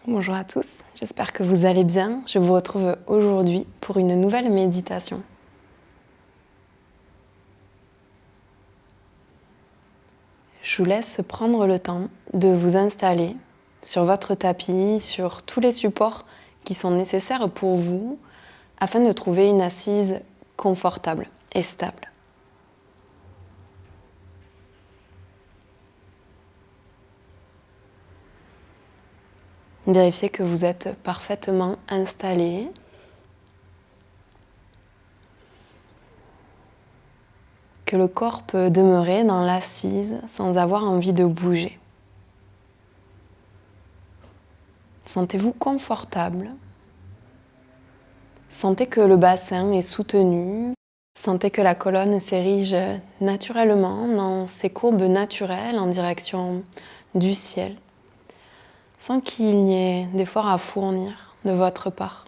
Bonjour à tous, j'espère que vous allez bien. Je vous retrouve aujourd'hui pour une nouvelle méditation. Je vous laisse prendre le temps de vous installer sur votre tapis, sur tous les supports qui sont nécessaires pour vous afin de trouver une assise confortable et stable. Vérifiez que vous êtes parfaitement installé. Que le corps peut demeurer dans l'assise sans avoir envie de bouger. Sentez-vous confortable. Sentez que le bassin est soutenu. Sentez que la colonne s'érige naturellement dans ses courbes naturelles en direction du ciel, sans qu'il n'y ait d'effort à fournir de votre part.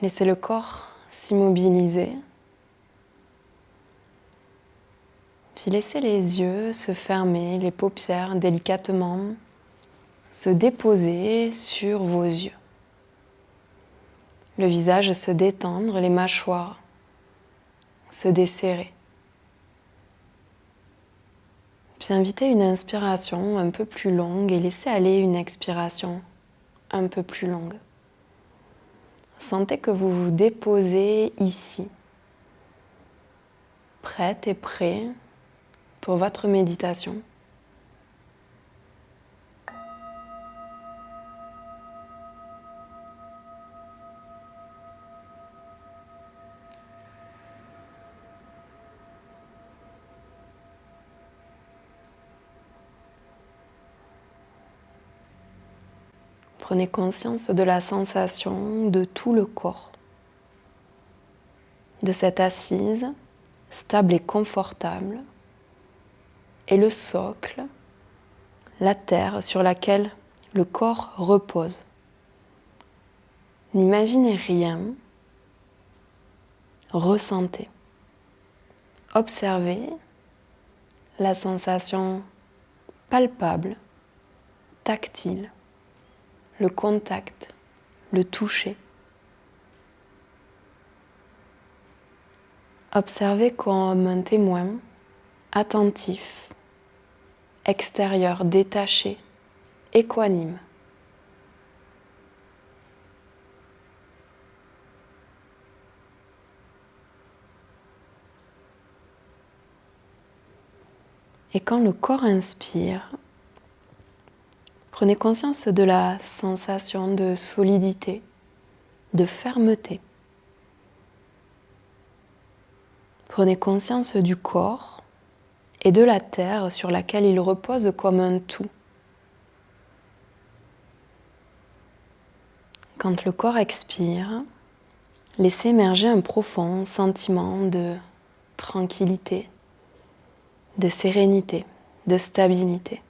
Laissez le corps s'immobiliser, puis laissez les yeux se fermer, les paupières délicatement se déposer sur vos yeux. Le visage se détendre, les mâchoires se desserrer. Puis invitez une inspiration un peu plus longue et laissez aller une expiration un peu plus longue. Sentez que vous vous déposez ici, prête et prêt pour votre méditation. Prenez conscience de la sensation de tout le corps, de cette assise stable et confortable, et le socle, la terre sur laquelle le corps repose. N'imaginez rien, ressentez. Observez la sensation palpable, tactile, le contact, le toucher. Observez comme un témoin attentif, extérieur, détaché, équanime. Et quand le corps inspire, prenez conscience de la sensation de solidité, de fermeté. Prenez conscience du corps et de la terre sur laquelle il repose comme un tout. Quand le corps expire, laissez émerger un profond sentiment de tranquillité, de sérénité, de stabilité.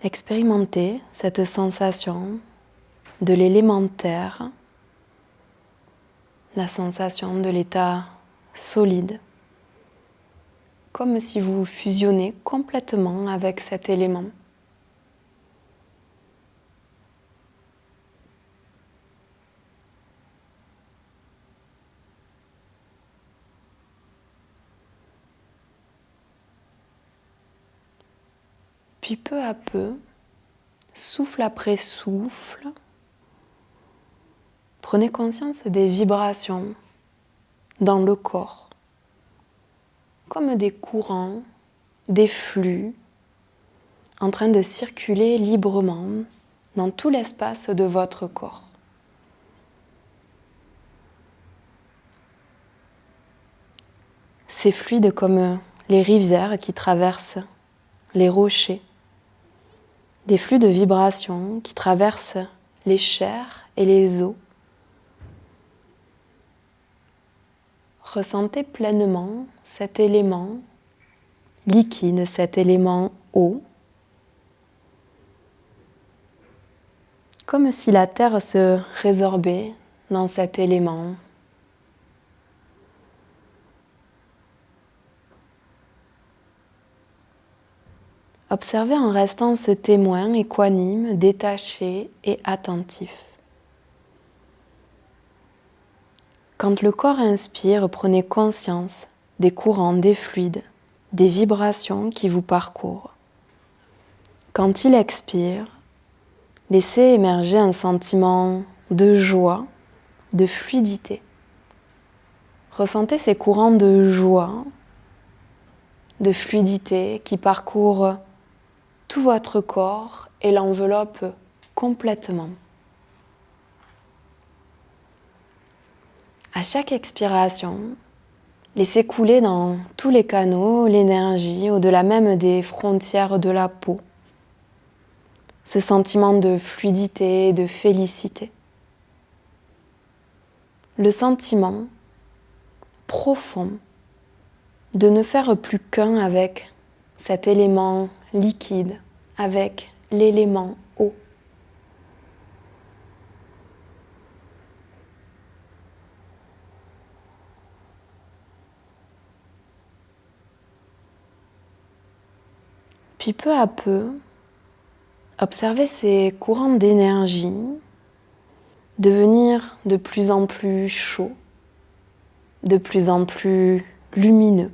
Expérimentez cette sensation de l'élémentaire, la sensation de l'état solide, comme si vous fusionnez complètement avec cet élément. Puis peu à peu, souffle après souffle, prenez conscience des vibrations dans le corps, comme des courants, des flux, en train de circuler librement dans tout l'espace de votre corps. C'est fluide comme les rivières qui traversent les rochers, des flux de vibrations qui traversent les chairs et les os. Ressentez pleinement cet élément liquide, cet élément eau, comme si la terre se résorbait dans cet élément. Observez en restant ce témoin équanime, détaché et attentif. Quand le corps inspire, prenez conscience des courants, des fluides, des vibrations qui vous parcourent. Quand il expire, laissez émerger un sentiment de joie, de fluidité. Ressentez ces courants de joie, de fluidité qui parcourent tout votre corps et l'enveloppent complètement. À chaque expiration, laissez couler dans tous les canaux l'énergie au-delà même des frontières de la peau. Ce sentiment de fluidité, de félicité. Le sentiment profond de ne faire plus qu'un avec cet élément liquide, avec l'élément eau. Puis peu à peu, observez ces courants d'énergie devenir de plus en plus chauds, de plus en plus lumineux.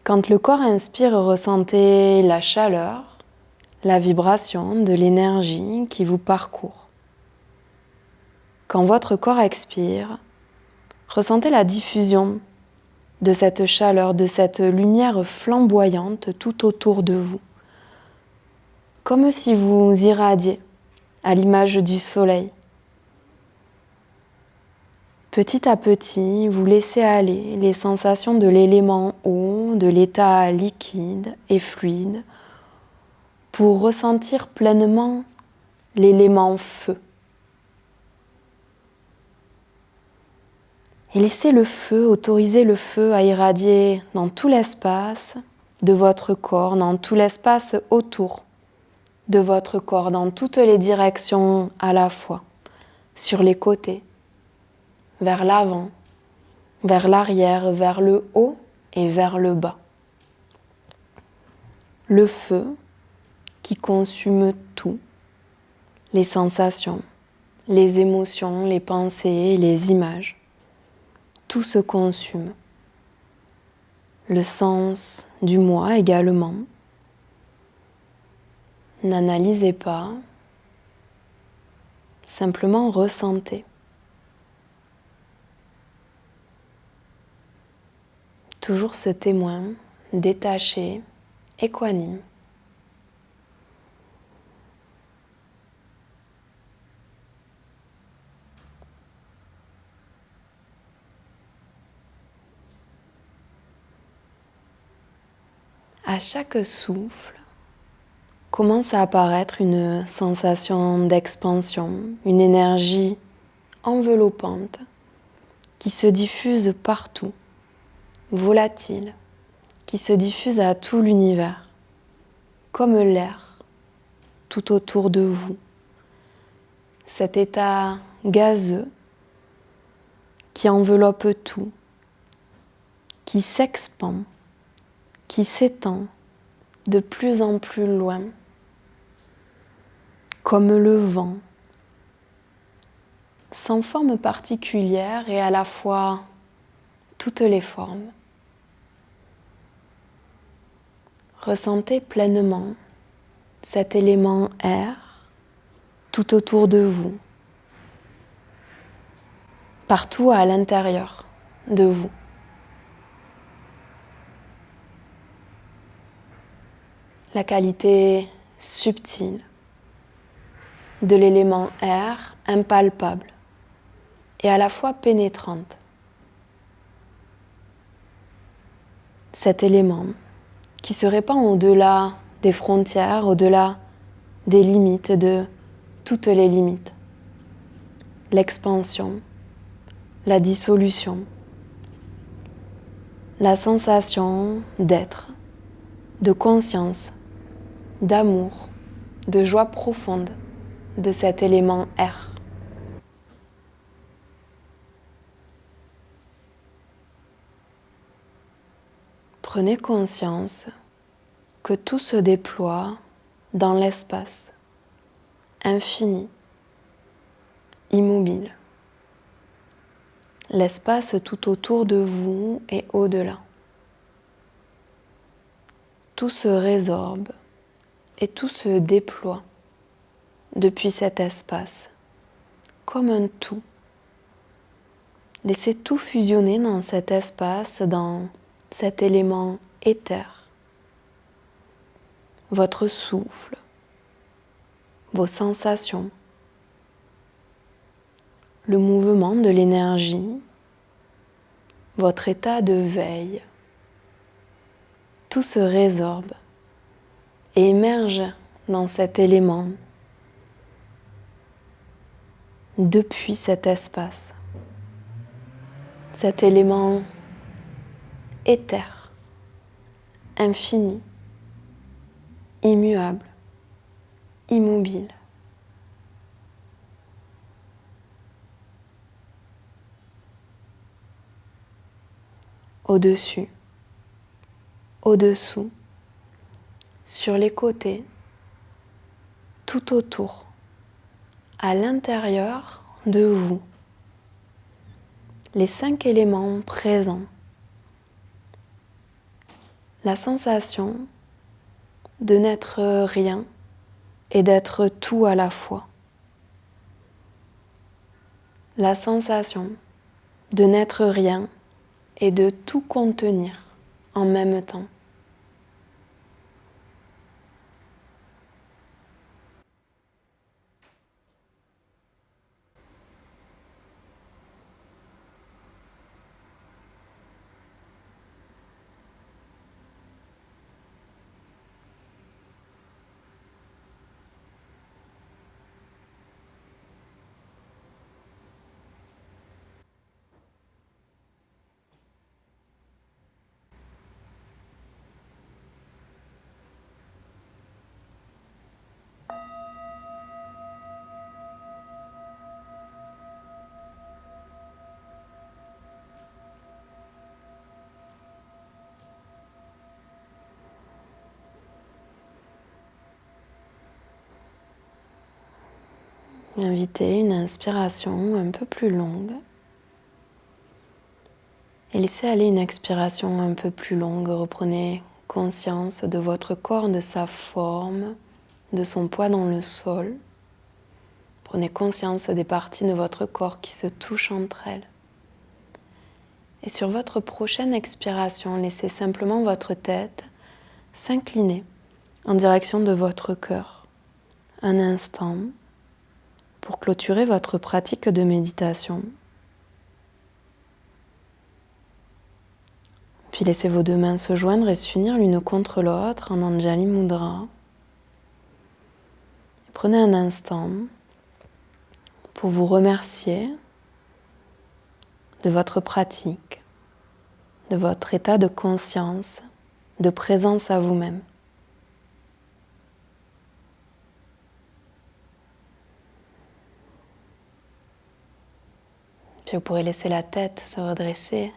Quand le corps inspire, ressentez la chaleur, la vibration de l'énergie qui vous parcourt. Quand votre corps expire, ressentez la diffusion de cette chaleur, de cette lumière flamboyante tout autour de vous. Comme si vous irradiez à l'image du soleil. Petit à petit, vous laissez aller les sensations de l'élément eau, de l'état liquide et fluide, pour ressentir pleinement l'élément feu. Et laissez le feu, autorisez le feu à irradier dans tout l'espace de votre corps, dans tout l'espace autour de votre corps, dans toutes les directions à la fois, sur les côtés, vers l'avant, vers l'arrière, vers le haut et vers le bas. Le feu qui consume tout, les sensations, les émotions, les pensées, les images. Tout se consume. Le sens du moi également. N'analysez pas, simplement ressentez. Toujours ce témoin détaché, équanime. À chaque souffle, commence à apparaître une sensation d'expansion, une énergie enveloppante qui se diffuse partout, volatile, qui se diffuse à tout l'univers, comme l'air tout autour de vous. Cet état gazeux qui enveloppe tout, qui s'expand, qui s'étend de plus en plus loin, comme le vent, sans forme particulière et à la fois toutes les formes. Ressentez pleinement cet élément air tout autour de vous, partout à l'intérieur de vous. La qualité subtile de l'élément air, impalpable et à la fois pénétrante. Cet élément qui se répand au-delà des frontières, au-delà des limites, de toutes les limites. L'expansion, la dissolution, la sensation d'être, de conscience, d'amour, de joie profonde de cet élément air. Prenez conscience que tout se déploie dans l'espace, infini, immobile. L'espace tout autour de vous et au-delà. Tout se résorbe et tout se déploie depuis cet espace, comme un tout. Laissez tout fusionner dans cet espace, dans cet élément éther. Votre souffle, vos sensations, le mouvement de l'énergie, votre état de veille. Tout se résorbe et émerge dans cet élément depuis cet espace, cet élément éther, infini, immuable, immobile. Au-dessus, au-dessous, sur les côtés, tout autour, à l'intérieur de vous, les 5 éléments présents, la sensation de n'être rien et d'être tout à la fois, la sensation de n'être rien et de tout contenir en même temps. Invitez une inspiration un peu plus longue et laissez aller une expiration un peu plus longue. Reprenez conscience de votre corps, de sa forme, de son poids dans le sol. Prenez conscience des parties de votre corps qui se touchent entre elles. Et sur votre prochaine expiration, laissez simplement votre tête s'incliner en direction de votre cœur. Un instant pour clôturer votre pratique de méditation. Puis laissez vos 2 mains se joindre et s'unir l'une contre l'autre en Anjali Mudra. Prenez un instant pour vous remercier de votre pratique, de votre état de conscience, de présence à vous-même. Puis vous pourrez laisser la tête se redresser,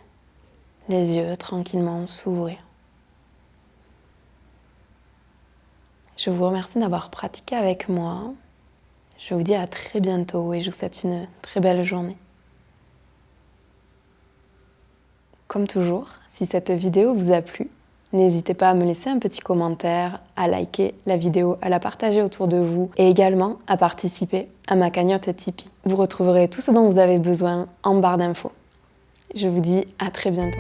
les yeux tranquillement s'ouvrir. Je vous remercie d'avoir pratiqué avec moi. Je vous dis à très bientôt et je vous souhaite une très belle journée. Comme toujours, si cette vidéo vous a plu, n'hésitez pas à me laisser un petit commentaire, à liker la vidéo, à la partager autour de vous et également à participer à ma cagnotte Tipeee. Vous retrouverez tout ce dont vous avez besoin en barre d'infos. Je vous dis à très bientôt.